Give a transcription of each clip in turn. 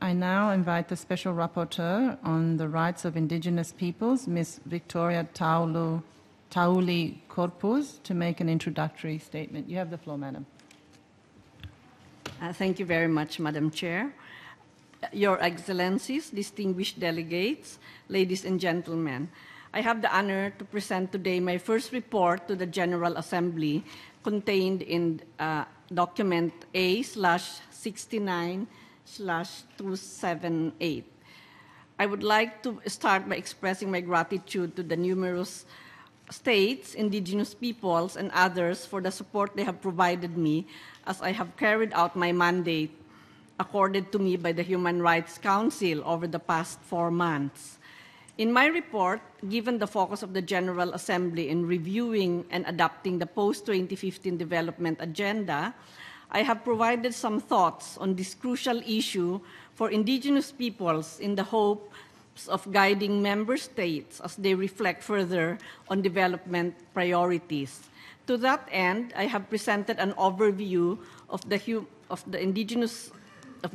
I now invite the Special Rapporteur on the Rights of Indigenous Peoples, Ms. Victoria Tauli-Corpuz, to make an introductory statement. You have the floor, Madam. Thank you very much, Madam Chair. Your Excellencies, distinguished delegates, ladies and gentlemen, I have the honor to present today my first report to the General Assembly contained in document A/69/278. I would like to start by expressing my gratitude to the numerous states, indigenous peoples, and others for the support they have provided me as I have carried out my mandate accorded to me by the Human Rights Council over the past 4 months. In my report, given the focus of the General Assembly in reviewing and adopting the post-2015 development agenda, I have provided some thoughts on this crucial issue for indigenous peoples in the hopes of guiding member states as they reflect further on development priorities. To that end, I have presented an overview of the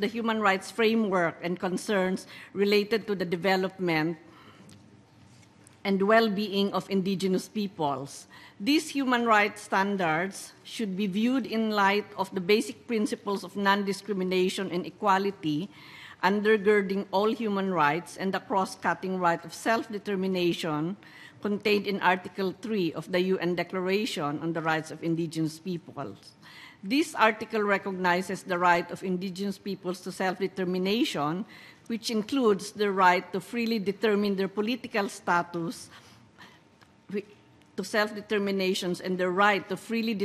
human rights framework and concerns related to the development and well-being of indigenous peoples. These human rights standards should be viewed in light of the basic principles of non-discrimination and equality undergirding all human rights and the cross-cutting right of self-determination contained in Article 3 of the UN Declaration on the Rights of Indigenous Peoples. This article recognizes the right of indigenous peoples to self-determination, which includes the right to freely determine their political status, to self-determinations, and the right to freely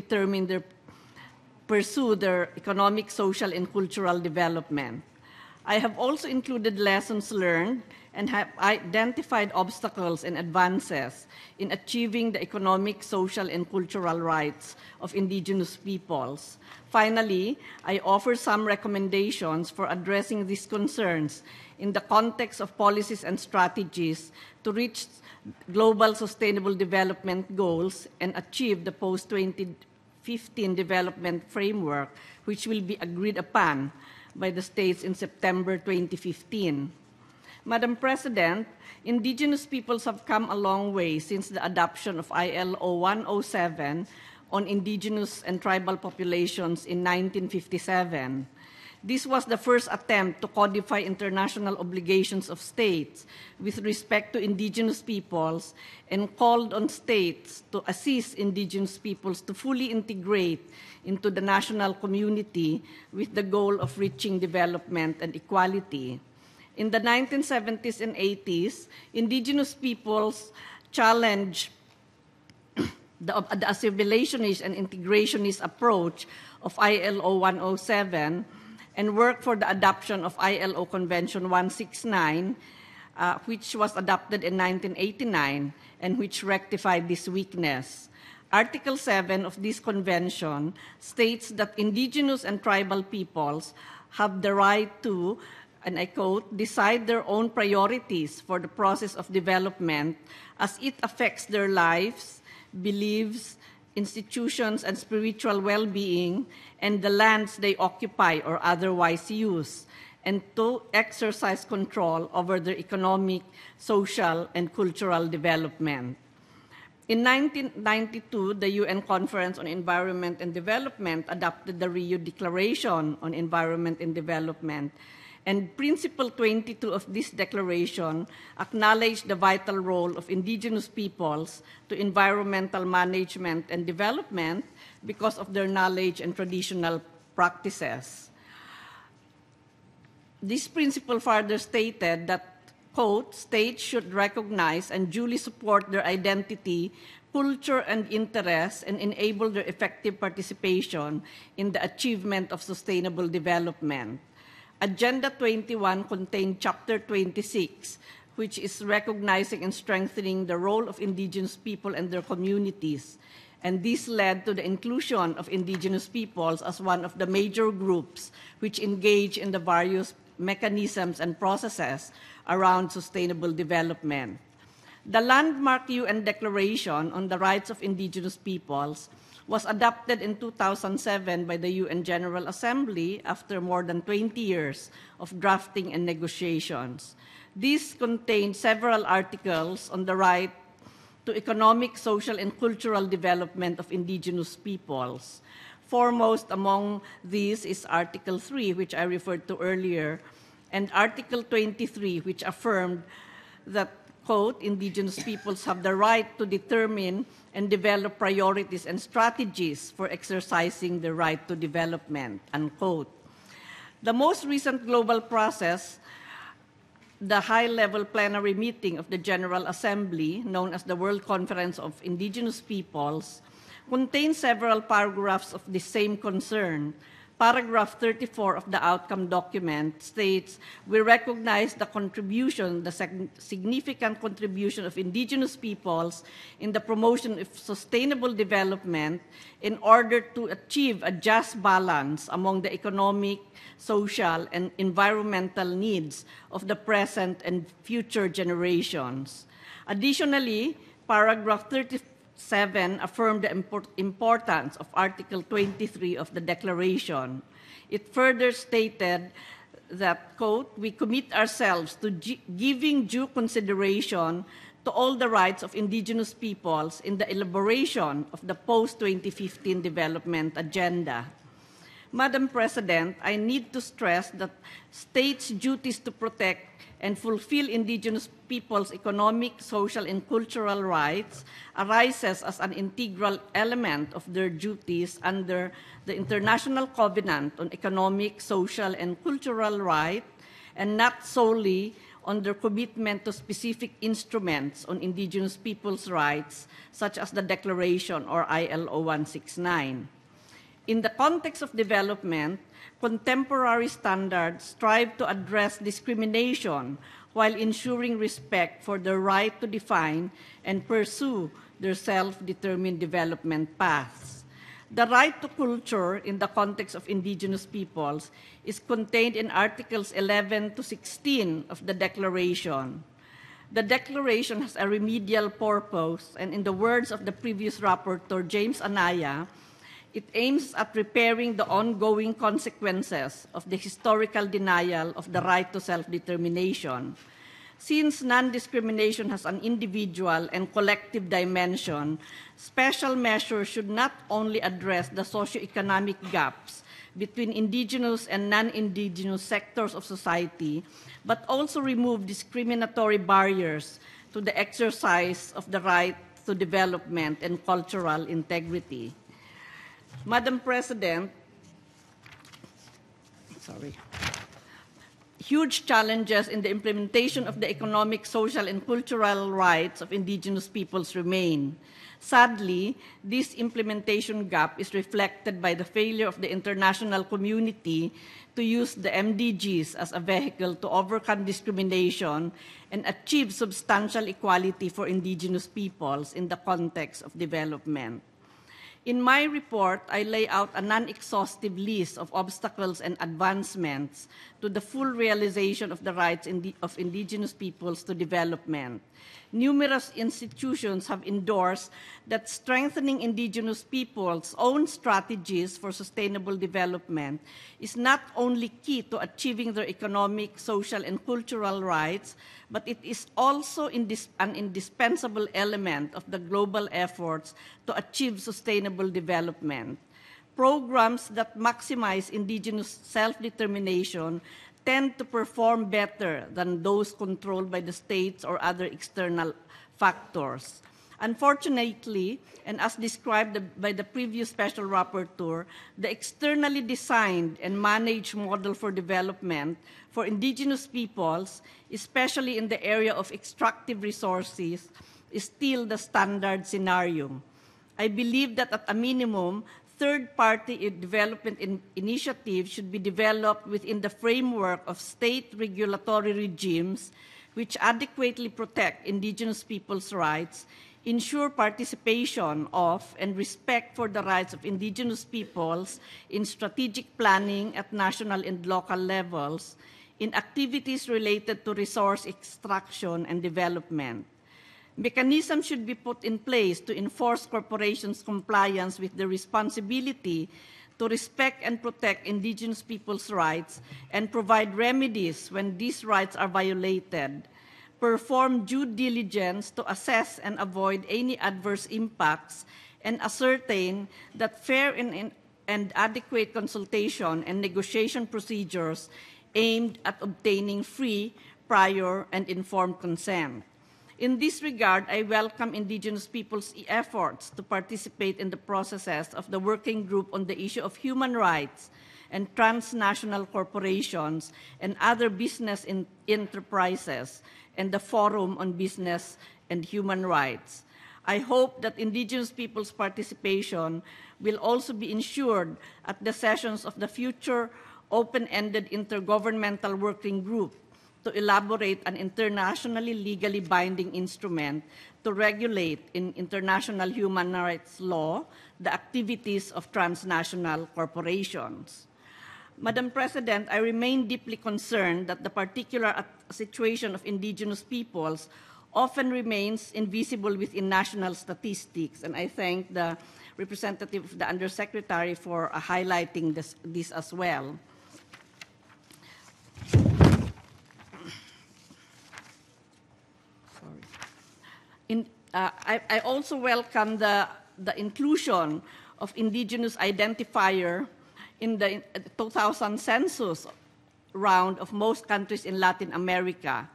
pursue their economic, social, and cultural development. I have also included lessons learned and have identified obstacles and advances in achieving the economic, social, and cultural rights of indigenous peoples. Finally, I offer some recommendations for addressing these concerns in the context of policies and strategies to reach global sustainable development goals and achieve the post-2015 development framework, which will be agreed upon by the states in September 2015. Madam President, indigenous peoples have come a long way since the adoption of ILO 107 on indigenous and tribal populations in 1957. This was the first attempt to codify international obligations of states with respect to indigenous peoples and called on states to assist indigenous peoples to fully integrate into the national community with the goal of reaching development and equality. In the 1970s and 80s, indigenous peoples challenged the assimilationist and integrationist approach of ILO 107 and worked for the adoption of ILO Convention 169, which was adopted in 1989 and which rectified this weakness. Article 7 of this convention states that indigenous and tribal peoples have the right to, and I quote, decide their own priorities for the process of development as it affects their lives, beliefs, institutions, and spiritual well-being, and the lands they occupy or otherwise use, and to exercise control over their economic, social, and cultural development. In 1992, the UN Conference on Environment and Development adopted the Rio Declaration on Environment and Development, and Principle 22 of this declaration acknowledged the vital role of indigenous peoples to environmental management and development because of their knowledge and traditional practices. This principle further stated that, quote, states should recognize and duly support their identity, culture, and interests and enable their effective participation in the achievement of sustainable development. Agenda 21 contained Chapter 26, which is recognizing and strengthening the role of indigenous people and their communities. And this led to the inclusion of indigenous peoples as one of the major groups which engage in the various mechanisms and processes around sustainable development. The landmark UN Declaration on the Rights of Indigenous Peoples was adopted in 2007 by the UN General Assembly after more than 20 years of drafting and negotiations. This contained several articles on the right to economic, social, and cultural development of indigenous peoples. Foremost among these is Article 3, which I referred to earlier, and Article 23, which affirmed that, quote, indigenous peoples have the right to determine and develop priorities and strategies for exercising the right to development, unquote. The most recent global process, the high-level plenary meeting of the General Assembly, known as the World Conference of Indigenous Peoples, contains several paragraphs of the same concern. Paragraph 34 of the outcome document states, we recognize the contribution, the significant contribution of indigenous peoples in the promotion of sustainable development in order to achieve a just balance among the economic, social, and environmental needs of the present and future generations. Additionally, paragraph 37 affirmed the importance of Article 23 of the Declaration. It further stated that, quote, we commit ourselves to giving due consideration to all the rights of indigenous peoples in the elaboration of the post-2015 development agenda. Madam President, I need to stress that states' duties to protect and fulfill indigenous peoples' economic, social, and cultural rights arises as an integral element of their duties under the International Covenant on Economic, Social, and Cultural Rights, and not solely on their commitment to specific instruments on indigenous peoples' rights, such as the Declaration or ILO 169. In the context of development, contemporary standards strive to address discrimination while ensuring respect for the right to define and pursue their self-determined development paths. The right to culture in the context of indigenous peoples is contained in Articles 11 to 16 of the Declaration. The Declaration has a remedial purpose, and in the words of the previous rapporteur, James Anaya, it aims at repairing the ongoing consequences of the historical denial of the right to self-determination. Since non-discrimination has an individual and collective dimension, special measures should not only address the socioeconomic gaps between indigenous and non-indigenous sectors of society, but also remove discriminatory barriers to the exercise of the right to development and cultural integrity. Madam President, huge challenges in the implementation of the economic, social, and cultural rights of indigenous peoples remain. Sadly, this implementation gap is reflected by the failure of the international community to use the MDGs as a vehicle to overcome discrimination and achieve substantial equality for indigenous peoples in the context of development. In my report, I lay out a non-exhaustive list of obstacles and advancements to the full realization of the rights of indigenous peoples to development. Numerous institutions have endorsed that strengthening indigenous peoples' own strategies for sustainable development is not only key to achieving their economic, social, and cultural rights, but it is also an indispensable element of the global efforts to achieve sustainable development. Programs that maximize indigenous self-determination tend to perform better than those controlled by the states or other external factors. Unfortunately, and as described by the previous special rapporteur, the externally designed and managed model for development for indigenous peoples, especially in the area of extractive resources, is still the standard scenario. I believe that at a minimum, third-party development initiatives should be developed within the framework of state regulatory regimes which adequately protect indigenous peoples' rights, ensure participation of and respect for the rights of indigenous peoples in strategic planning at national and local levels, in activities related to resource extraction and development. Mechanisms should be put in place to enforce corporations' compliance with the responsibility to respect and protect Indigenous peoples' rights and provide remedies when these rights are violated, perform due diligence to assess and avoid any adverse impacts, and ascertain that fair and adequate consultation and negotiation procedures aimed at obtaining free, prior, and informed consent. In this regard, I welcome Indigenous peoples' efforts to participate in the processes of the Working Group on the issue of human rights and transnational corporations and other business enterprises and the Forum on Business and Human Rights. I hope that Indigenous peoples' participation will also be ensured at the sessions of the future open-ended intergovernmental working group to elaborate an internationally legally binding instrument to regulate in international human rights law the activities of transnational corporations. Madam President, I remain deeply concerned that the particular situation of Indigenous peoples often remains invisible within national statistics, and I thank the representative of the Undersecretary for highlighting this as well. I also welcome the inclusion of Indigenous identifier in the 2000 census round of most countries in Latin America.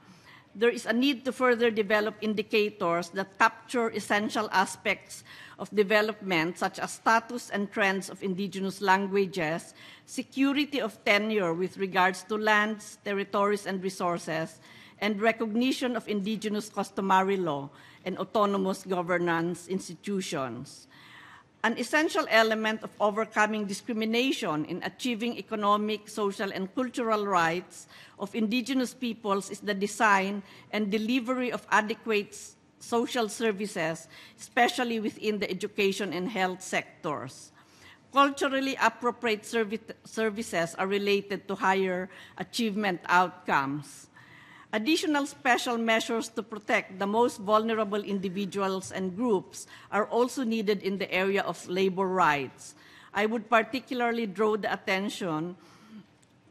There is a need to further develop indicators that capture essential aspects of development, such as status and trends of Indigenous languages, security of tenure with regards to lands, territories, and resources, and recognition of Indigenous customary law and autonomous governance institutions. An essential element of overcoming discrimination in achieving economic, social, and cultural rights of Indigenous peoples is the design and delivery of adequate social services, especially within the education and health sectors. Culturally appropriate services are related to higher achievement outcomes. Additional special measures to protect the most vulnerable individuals and groups are also needed in the area of labor rights. I would particularly draw the attention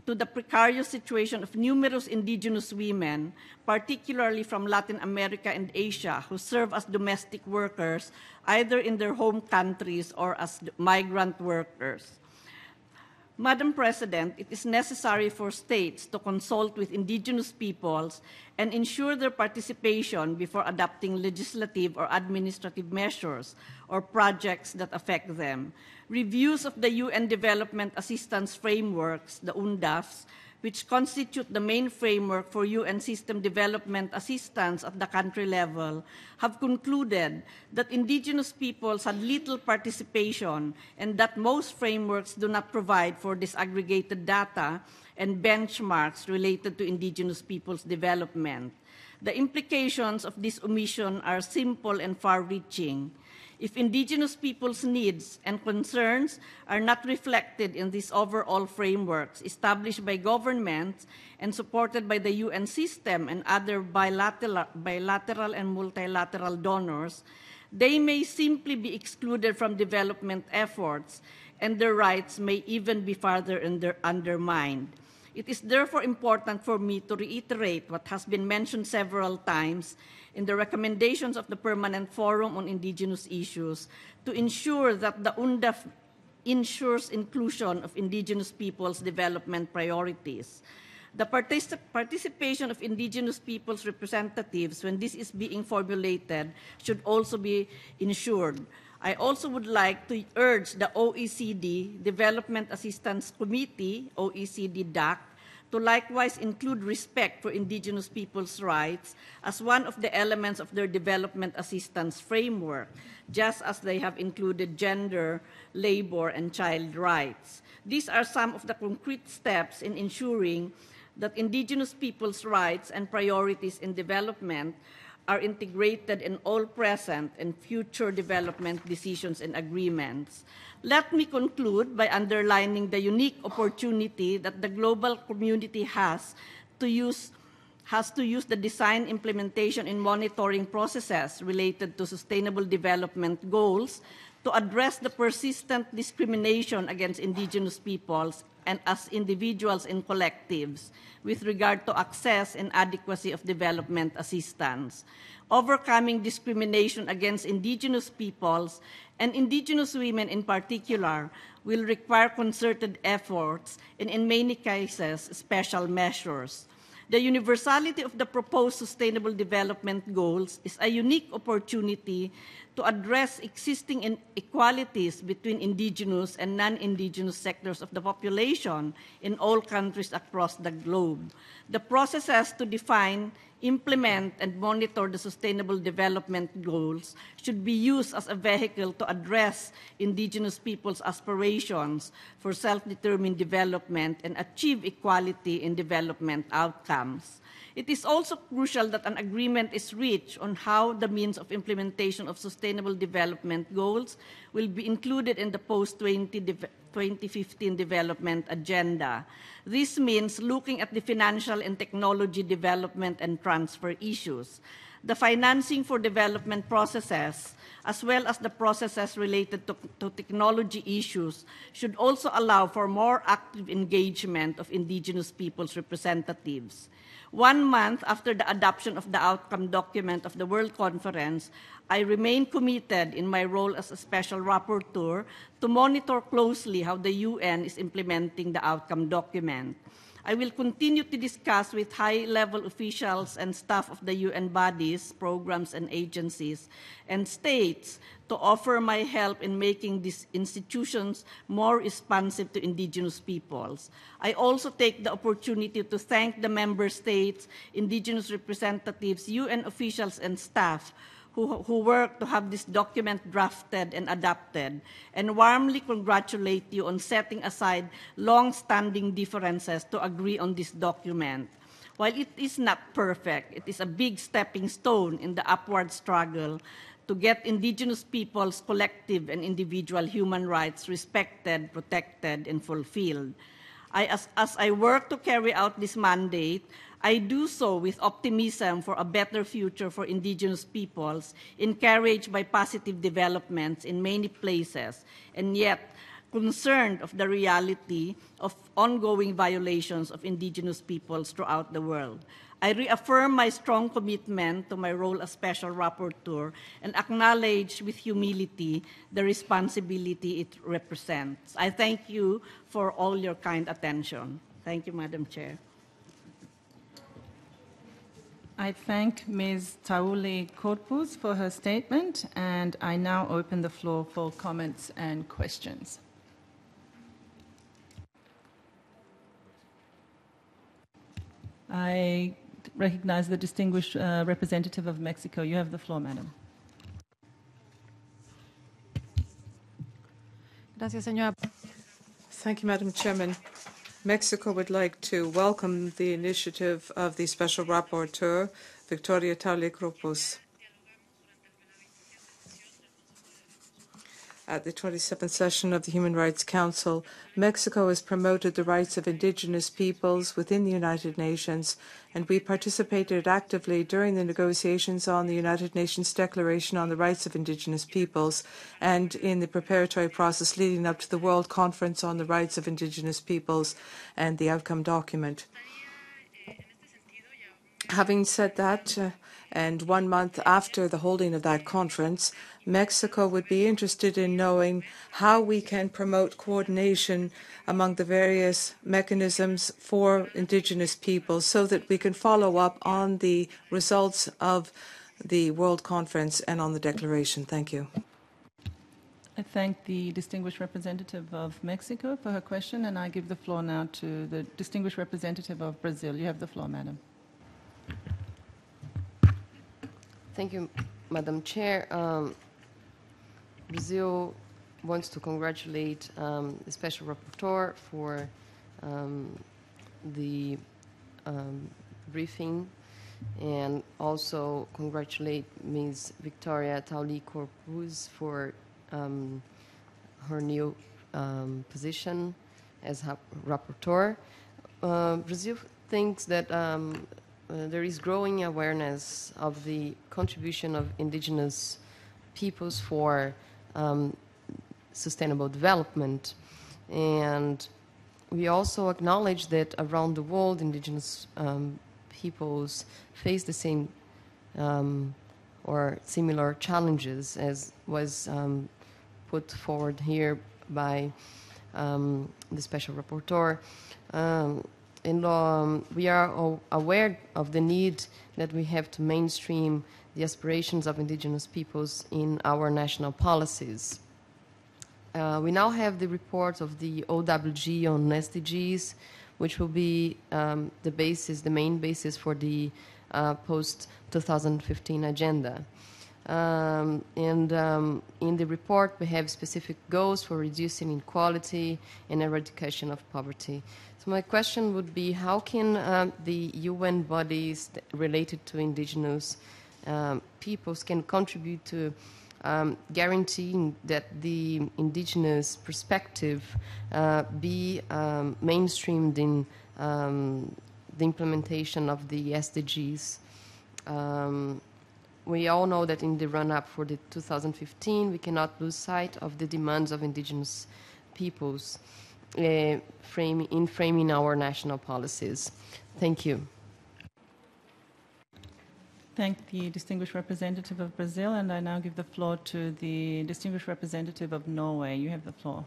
to the precarious situation of numerous Indigenous women, particularly from Latin America and Asia, who serve as domestic workers either in their home countries or as migrant workers. Madam President, it is necessary for states to consult with Indigenous peoples and ensure their participation before adopting legislative or administrative measures or projects that affect them. Reviews of the UN Development Assistance Frameworks, the UNDAFs, which constitute the main framework for UN system development assistance at the country level, have concluded that Indigenous peoples had little participation and that most frameworks do not provide for disaggregated data and benchmarks related to Indigenous peoples' development. The implications of this omission are simple and far-reaching. If Indigenous peoples' needs and concerns are not reflected in these overall frameworks established by governments and supported by the UN system and other bilateral and multilateral donors, they may simply be excluded from development efforts, and their rights may even be further undermined. It is therefore important for me to reiterate what has been mentioned several times in the recommendations of the Permanent Forum on Indigenous Issues to ensure that the UNDAF ensures inclusion of Indigenous peoples' development priorities. The participation of Indigenous peoples' representatives when this is being formulated should also be ensured. I also would like to urge the OECD Development Assistance Committee, OECD-DAC, to likewise include respect for Indigenous peoples' rights as one of the elements of their development assistance framework, just as they have included gender, labor, and child rights. These are some of the concrete steps in ensuring that Indigenous peoples' rights and priorities in development are integrated in all present and future development decisions and agreements. Let me conclude by underlining the unique opportunity that the global community has to use has to use the design, implementation, and monitoring processes related to sustainable development goals to address the persistent discrimination against indigenous peoples and as individuals and collectives with regard to access and adequacy of development assistance. Overcoming discrimination against indigenous peoples and indigenous women in particular will require concerted efforts and in many cases, special measures. The universality of the proposed Sustainable Development Goals is a unique opportunity to address existing inequalities between indigenous and non-indigenous sectors of the population in all countries across the globe. The processes to define, implement, and monitor the Sustainable Development Goals should be used as a vehicle to address indigenous peoples' aspirations for self-determined development and achieve equality in development outcomes. It is also crucial that an agreement is reached on how the means of implementation of Sustainable Development Goals will be included in the post-2015 development agenda. This means looking at the financial and technology development and transfer issues, the financing for development processes, as well as the processes related to technology issues, should also allow for more active engagement of indigenous peoples' representatives. 1 month after the adoption of the outcome document of the World Conference, I remain committed in my role as a special rapporteur to monitor closely how the UN is implementing the outcome document. I will continue to discuss with high-level officials and staff of the UN bodies, programs, and agencies, and states to offer my help in making these institutions more responsive to indigenous peoples. I also take the opportunity to thank the member states, indigenous representatives, UN officials, and staff who worked to have this document drafted and adopted, and warmly congratulate you on setting aside long-standing differences to agree on this document. While it is not perfect, it is a big stepping stone in the upward struggle to get indigenous peoples' collective and individual human rights respected, protected, and fulfilled. As I work to carry out this mandate, I do so with optimism for a better future for indigenous peoples, encouraged by positive developments in many places, and yet concerned of the reality of ongoing violations of indigenous peoples throughout the world. I reaffirm my strong commitment to my role as Special Rapporteur and acknowledge with humility the responsibility it represents. I thank you for all your kind attention. Thank you, Madam Chair. I thank Ms. Tauli-Corpuz for her statement, and I now open the floor for comments and questions. I recognize the distinguished representative of Mexico. You have the floor, madam. Gracias, señora. Thank you, Madam Chairman. Mexico would like to welcome the initiative of the Special Rapporteur, Victoria Tauli-Corpuz. At the 27th session of the Human Rights Council, Mexico has promoted the rights of indigenous peoples within the United Nations, and we participated actively during the negotiations on the United Nations Declaration on the Rights of Indigenous Peoples and in the preparatory process leading up to the World Conference on the Rights of Indigenous Peoples and the outcome document. Having said that, and 1 month after the holding of that conference, Mexico would be interested in knowing how we can promote coordination among the various mechanisms for indigenous peoples so that we can follow up on the results of the World Conference and on the declaration. Thank you. I thank the distinguished representative of Mexico for her question, and I give the floor now to the distinguished representative of Brazil. You have the floor, madam. Thank you, Madam Chair. Brazil wants to congratulate the Special Rapporteur for the briefing and also congratulate Ms. Victoria Tauli-Corpuz for her new position as Rapporteur. Brazil thinks that there is growing awareness of the contribution of indigenous peoples for sustainable development. And we also acknowledge that around the world, indigenous peoples face the same or similar challenges as was put forward here by the Special Rapporteur. And we are aware of the need that we have to mainstream the aspirations of indigenous peoples in our national policies. We now have the report of the OWG on SDGs, which will be the main basis for the post-2015 agenda. And in the report, we have specific goals for reducing inequality and eradication of poverty. So my question would be, how can the UN bodies related to indigenous peoples can contribute to guaranteeing that the indigenous perspective be mainstreamed in the implementation of the SDGs? We all know that in the run-up for the 2015, we cannot lose sight of the demands of indigenous peoples in framing our national policies. Thank you. Thank the distinguished representative of Brazil, and I now give the floor to the distinguished representative of Norway. You have the floor.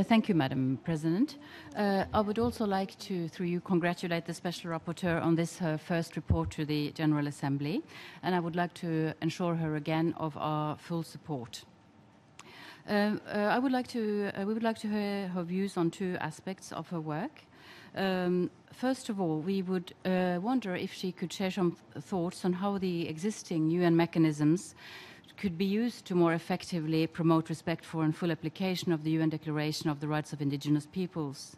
Thank you, Madam President. I would also like to, through you, congratulate the Special Rapporteur on this her first report to the General Assembly, and I would like to assure her again of our full support. We would like to hear her views on two aspects of her work. First of all, we would wonder if she could share some thoughts on how the existing UN mechanisms could be used to more effectively promote respect for and full application of the UN Declaration of the Rights of Indigenous Peoples.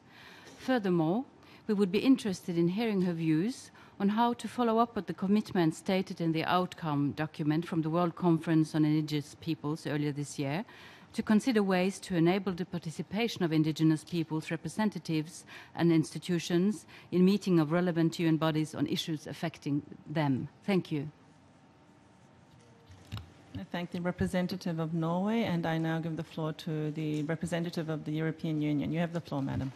Furthermore, we would be interested in hearing her views on how to follow up with the commitments stated in the outcome document from the World Conference on Indigenous Peoples earlier this year, to consider ways to enable the participation of indigenous peoples' representatives and institutions in meeting of relevant UN bodies on issues affecting them. Thank you. I thank the representative of Norway, and I now give the floor to the representative of the European Union. You have the floor, madam.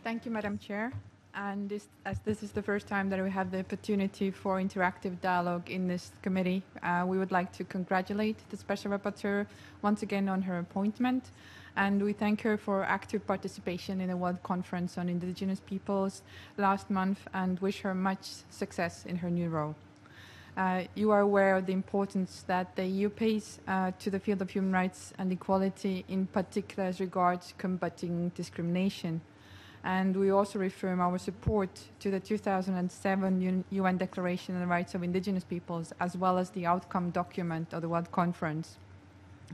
Thank you, Madam Chair. And as this is the first time that we have the opportunity for interactive dialogue in this committee, we would like to congratulate the Special Rapporteur once again on her appointment. And we thank her for active participation in the World Conference on Indigenous Peoples last month and wish her much success in her new role. You are aware of the importance that the EU pays to the field of human rights and equality, in particular as regards combating discrimination. And we also reaffirm our support to the 2007 UN Declaration on the Rights of Indigenous Peoples, as well as the outcome document of the World Conference,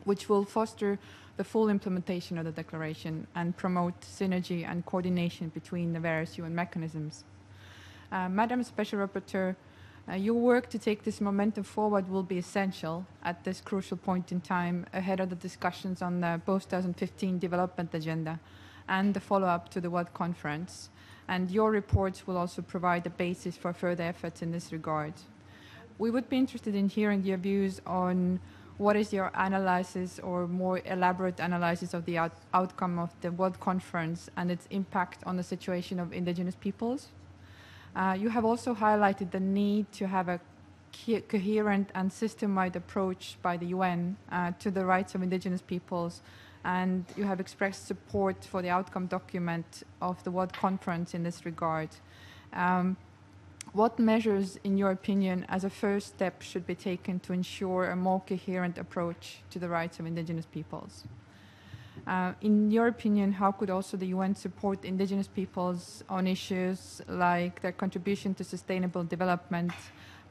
which will foster the full implementation of the declaration and promote synergy and coordination between the various UN mechanisms. Madam Special Rapporteur, your work to take this momentum forward will be essential at this crucial point in time ahead of the discussions on the post-2015 development agenda and the follow-up to the World Conference. And your reports will also provide the basis for further efforts in this regard. We would be interested in hearing your views on what is your analysis or more elaborate analysis of the outcome of the World Conference and its impact on the situation of indigenous peoples. You have also highlighted the need to have a coherent and system-wide approach by the UN to the rights of indigenous peoples, and you have expressed support for the outcome document of the World Conference in this regard. What measures, in your opinion, as a first step should be taken to ensure a more coherent approach to the rights of indigenous peoples? In your opinion, how could also the UN support indigenous peoples on issues like their contribution to sustainable development,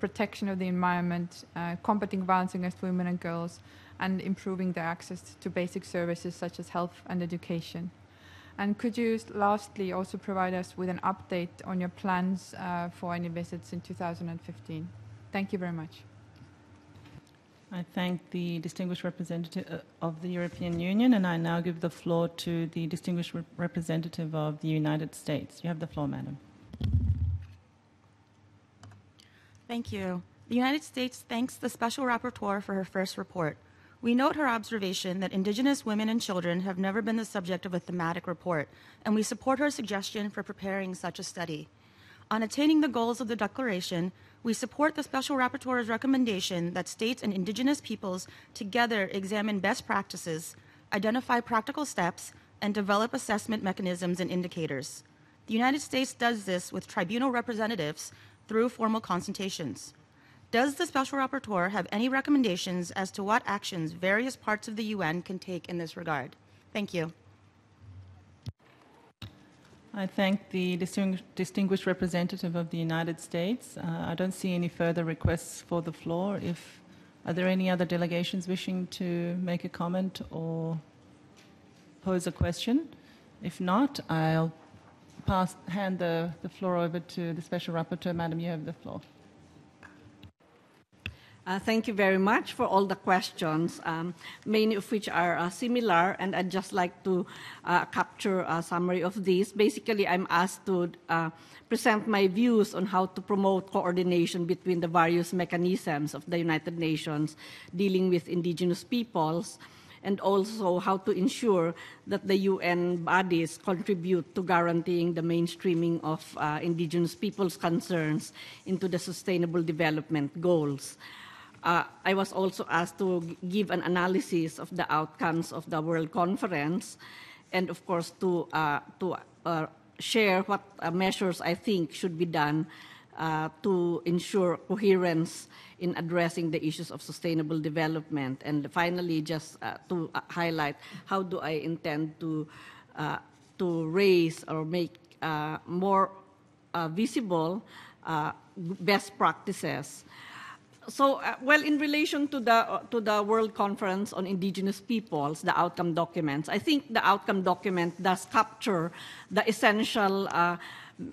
protection of the environment, combating violence against women and girls, and improving their access to basic services such as health and education? And could you lastly also provide us with an update on your plans for any visits in 2015? Thank you very much. I thank the distinguished representative of the European Union, and I now give the floor to the distinguished representative of the United States. You have the floor, madam. Thank you. The United States thanks the Special Rapporteur for her first report. We note her observation that Indigenous women and children have never been the subject of a thematic report, and we support her suggestion for preparing such a study. On attaining the goals of the Declaration, we support the Special Rapporteur's recommendation that states and Indigenous peoples together examine best practices, identify practical steps, and develop assessment mechanisms and indicators. The United States does this with tribunal representatives through formal consultations. Does the Special Rapporteur have any recommendations as to what actions various parts of the UN can take in this regard? Thank you. I thank the distinguished representative of the United States. I don't see any further requests for the floor. Are there any other delegations wishing to make a comment or pose a question? If not, I'll hand the floor over to the Special Rapporteur. Madam, you have the floor. Thank you very much for all the questions, many of which are similar, and I'd just like to capture a summary of these. Basically, I'm asked to present my views on how to promote coordination between the various mechanisms of the United Nations dealing with Indigenous peoples, and also how to ensure that the UN bodies contribute to guaranteeing the mainstreaming of Indigenous peoples' concerns into the Sustainable Development Goals. I was also asked to give an analysis of the outcomes of the World Conference, and of course to share what measures I think should be done to ensure coherence in addressing the issues of sustainable development. And finally, just to highlight how do I intend to raise or make more visible best practices. So, well, in relation to the World Conference on Indigenous Peoples, the outcome documents, I think the outcome document does capture the essential,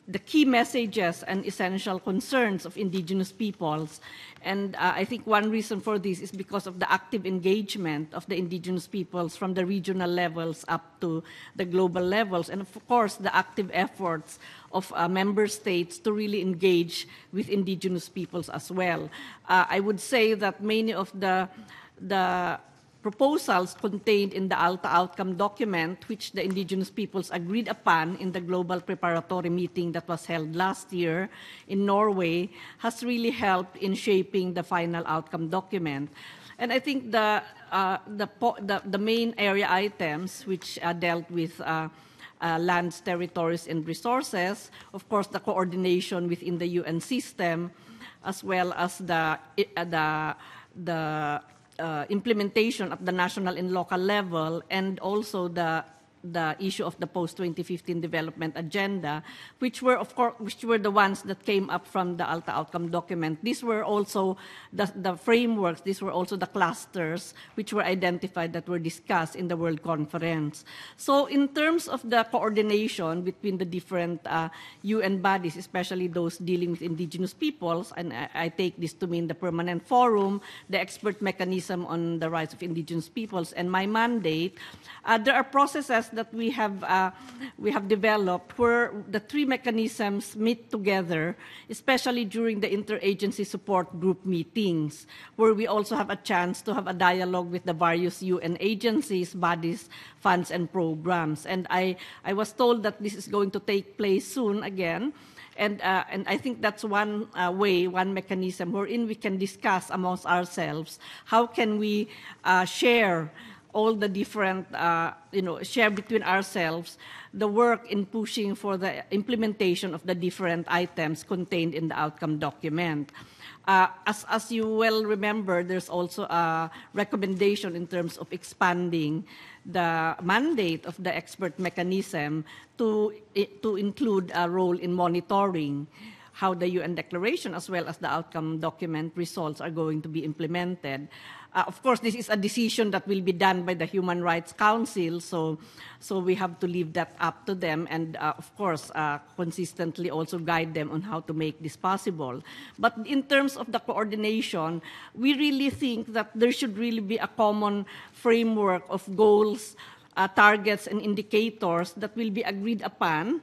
the key messages and essential concerns of Indigenous peoples. And I think one reason for this is because of the active engagement of the Indigenous peoples from the regional levels up to the global levels, and of course the active efforts of member states to really engage with Indigenous peoples as well. I would say that many of the proposals contained in the ALTA outcome document, which the Indigenous peoples agreed upon in the global preparatory meeting that was held last year in Norway, has really helped in shaping the final outcome document. And I think the main area items which dealt with lands, territories, and resources, of course, the coordination within the UN system, as well as the implementation at the national and local level, and also the issue of the post-2015 development agenda, which were the ones that came up from the ALTA outcome document. These were also the frameworks, these were also the clusters which were identified that were discussed in the World Conference. So in terms of the coordination between the different UN bodies, especially those dealing with Indigenous peoples, and I take this to mean the Permanent Forum, the Expert Mechanism on the Rights of Indigenous Peoples, and my mandate, there are processes that we have developed where the three mechanisms meet together, especially during the interagency support group meetings, where we also have a chance to have a dialogue with the various UN agencies, bodies, funds, and programs. And I was told that this is going to take place soon again. And I think that's one way, one mechanism wherein we can discuss amongst ourselves how can we share all the different, share between ourselves the work in pushing for the implementation of the different items contained in the outcome document. As you well remember, there's also a recommendation in terms of expanding the mandate of the expert mechanism to include a role in monitoring how the UN Declaration as well as the outcome document results are going to be implemented. Of course, this is a decision that will be done by the Human Rights Council, so we have to leave that up to them and, of course, consistently also guide them on how to make this possible. But in terms of the coordination, we really think that there should really be a common framework of goals, targets and indicators that will be agreed upon,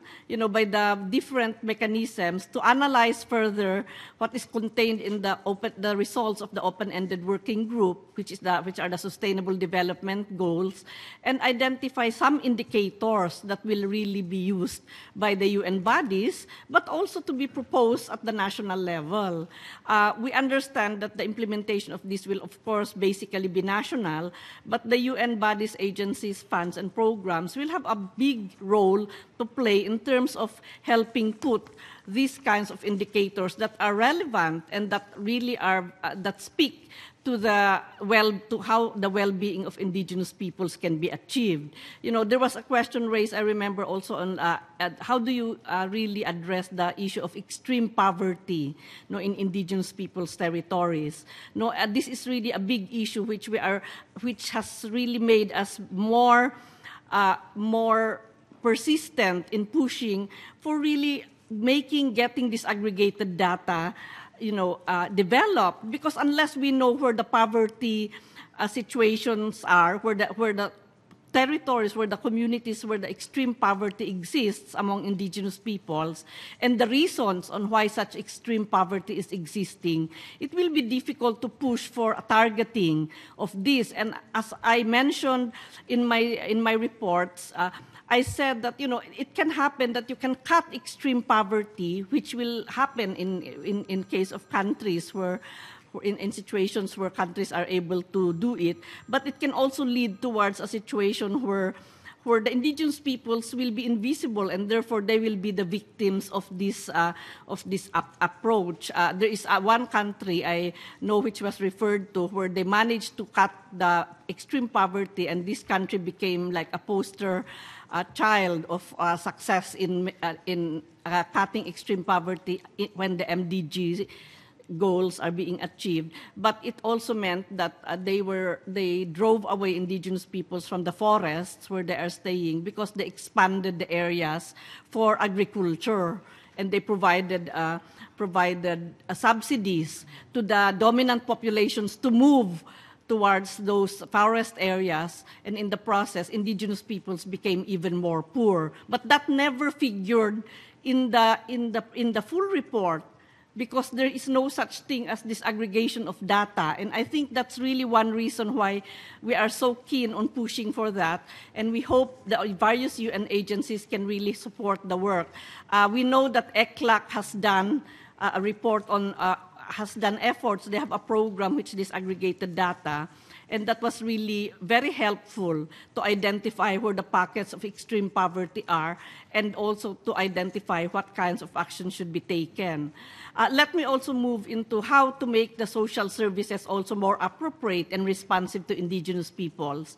by the different mechanisms to analyze further what is contained in the results of the open-ended working group, which are the Sustainable Development Goals, and identify some indicators that will really be used by the UN bodies, but also to be proposed at the national level. We understand that the implementation of this will, of course, basically be national, but the UN bodies, agencies, funds, and programs will have a big role to play in terms of helping put these kinds of indicators that are relevant and that really are that speak to how the well-being of indigenous peoples can be achieved. There was a question raised, I remember, also on how do you really address the issue of extreme poverty, in indigenous peoples' territories. This is really a big issue which has really made us more persistent in pushing for really getting disaggregated data developed, because unless we know where the poverty situations are, where the territories, where the communities, where the extreme poverty exists among indigenous peoples, and the reasons on why such extreme poverty is existing, it will be difficult to push for a targeting of this. And as I mentioned in my reports, I said that it can happen that you can cut extreme poverty, which will happen in case of countries in situations where countries are able to do it, but it can also lead towards a situation where the indigenous peoples will be invisible, and therefore they will be the victims of this approach. There is one country I know which was referred to where they managed to cut the extreme poverty, and this country became like a poster child of success in cutting extreme poverty when the MDG goals are being achieved. But it also meant that they drove away indigenous peoples from the forests where they are staying, because they expanded the areas for agriculture, and they provided subsidies to the dominant populations to move towards those forest areas, and in the process, indigenous peoples became even more poor. But that never figured in the full report, because there is no such thing as disaggregation of data. And I think that's really one reason why we are so keen on pushing for that, and we hope the various UN agencies can really support the work. We know that ECLAC has done a report on has done efforts. They have a program which disaggregated data, and that was really very helpful to identify where the pockets of extreme poverty are, and also to identify what kinds of action should be taken. Let me also move into how to make the social services also more appropriate and responsive to indigenous peoples.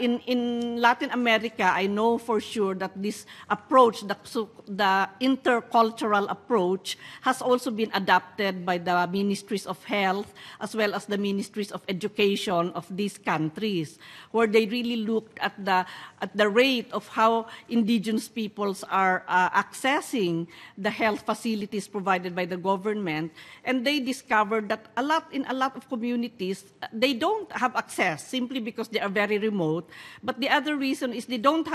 In Latin America, I know for sure that this approach, the intercultural approach, has also been adopted by the ministries of health as well as the ministries of education of these countries, where they really looked at the rate of how indigenous peoples are accessing the health facilities provided by the government, and they discovered that in a lot of communities they don't have access simply because they are very remote. But the other reason is they don't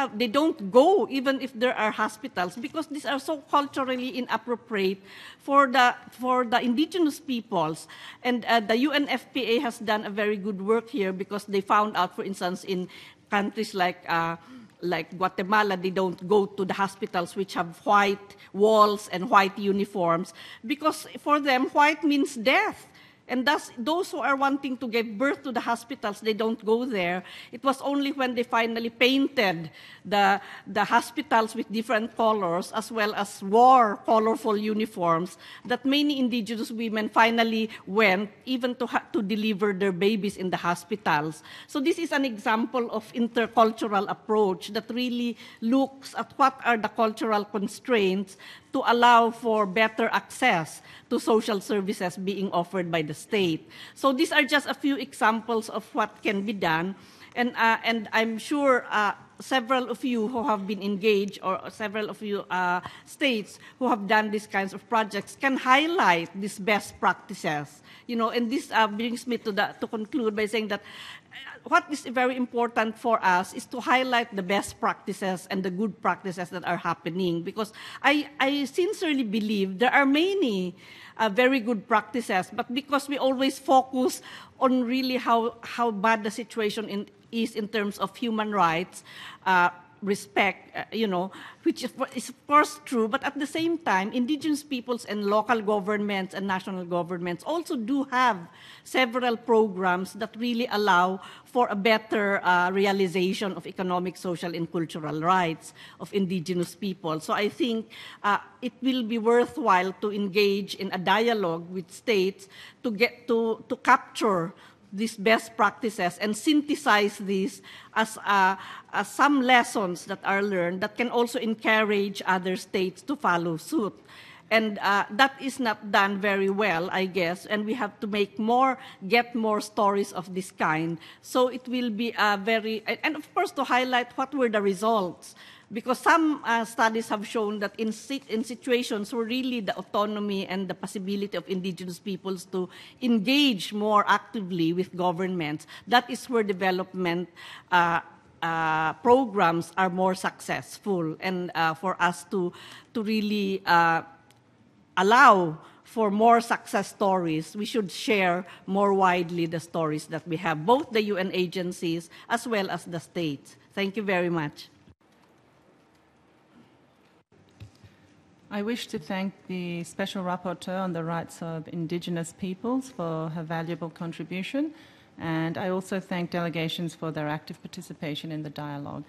go even if there are hospitals, because these are so culturally inappropriate for the indigenous peoples. And the UNFPA has done a very good work here, because they found out, for instance, in countries like Guatemala, they don't go to the hospitals which have white walls and white uniforms, because for them, white means death. And thus, those who are wanting to give birth to the hospitals, they don't go there. It was only when they finally painted the hospitals with different colors, as well as wore colorful uniforms, that many indigenous women finally went even to deliver their babies in the hospitals. So this is an example of intercultural approach that really looks at what are the cultural constraints to allow for better access to social services being offered by the state. So these are just a few examples of what can be done. And I'm sure several of you who have been engaged, or several of you states who have done these kinds of projects, can highlight these best practices. And this brings me to conclude by saying that what is very important for us is to highlight the best practices and the good practices that are happening, because I sincerely believe there are many very good practices, but because we always focus on really how bad the situation is in terms of human rights, respect, which is of course true, but at the same time, indigenous peoples and local governments and national governments also do have several programs that really allow for a better realization of economic, social, and cultural rights of indigenous people. So I think it will be worthwhile to engage in a dialogue with states to get to capture these best practices and synthesize these as some lessons that are learned that can also encourage other states to follow suit. And that is not done very well, I guess, and we have to get more stories of this kind. So it will be and of course to highlight what were the results. Because some studies have shown that in situations where really the autonomy and the possibility of indigenous peoples to engage more actively with governments, that is where development programs are more successful. And for us to really allow for more success stories, we should share more widely the stories that we have, both the UN agencies as well as the states. Thank you very much. I wish to thank the Special Rapporteur on the Rights of Indigenous Peoples for her valuable contribution, and I also thank delegations for their active participation in the dialogue.